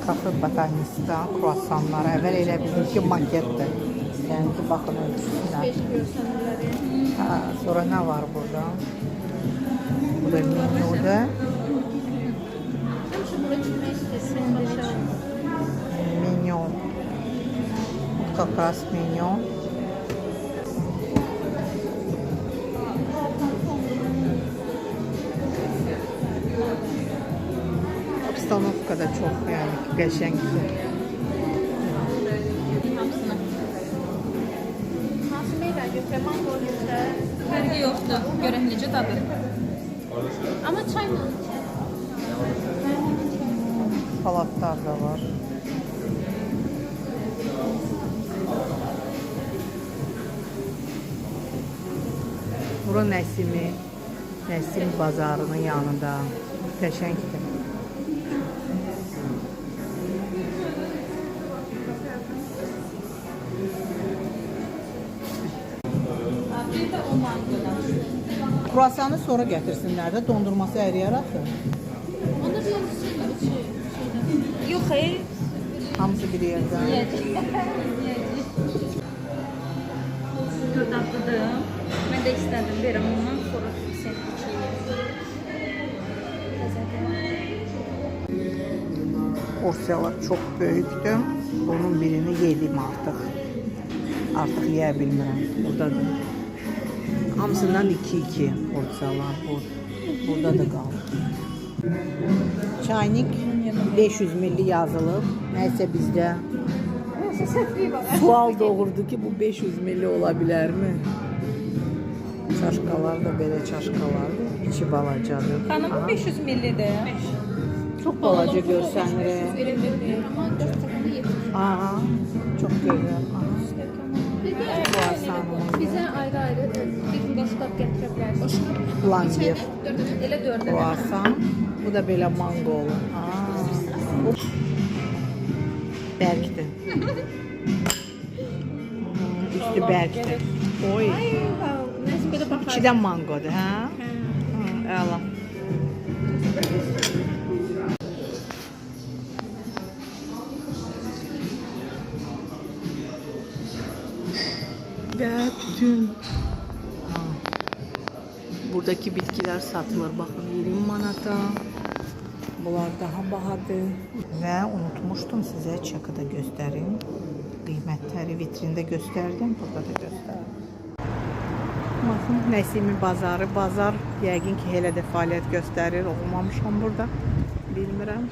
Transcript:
Kafe Botanistan kruasanları. Əvvəl elə bizimki maketdir. Yəni ki, baxın ölçüsünə. Sonra nə var burada? Bu da menüdə. Menü. Как раз menü. Obstanovka da çok yani qəşəngdir. Hansı meyvə götürə, mango götürə? Fərqi yoxdur. Görək necə dadır. Amma çayla. Salatlar da var. Bura Nəsim bazarının yanında. Qəşəngdir. Bir də o mangodan. Kruasanı sonra gətirsinlər də, dondurması əriyər axı. Onda bir şeydən. Yox, xeyr. Hamısı bir yerdə. Dadlıdır. Mən də istədim, verəm ondan sonra sən Porsiyalar çox böyükdür. Bunun birini yedim artıq. Artıq yeyə bilmirəm. Buradadır. Hamısından 2-2 porsiyalar. Burada da qalır. Çaynik 500 milli yazılıb. Nəysə bizdə sual doğurdu ki, bu 500 milli ola bilərmi? Çaşkalar da belə çaşkalardır. İçi balacadır. Xanım bu 500 millidir. Çox balaca görsənir. Amma 4 stəkanı yetir. Aha, çox gözəl. Bizə ayrı-ayrı bir boşqab gətirə bilərsiniz. Lambier. Elə 4 dənə. Kruasan. Bu da belə manqolu. Bu bərkdir. Üstü bərkdir. Oy. Nəsə belə baxar. İçidən mangodur, hə? Əla. Və bütün buradaki bitkiler satılır. Bakın 20 manata. Bunlar daha bahadır. Və unutmuştum sizə çakı da göstərim. Qiymətləri vitrində göstərdim. Burada da göstərdim. Bakın Nəsimi bazarı. Bazar yəqin ki, elə də fəaliyyət göstərir. Oxumamışam burada. Bilmirəm.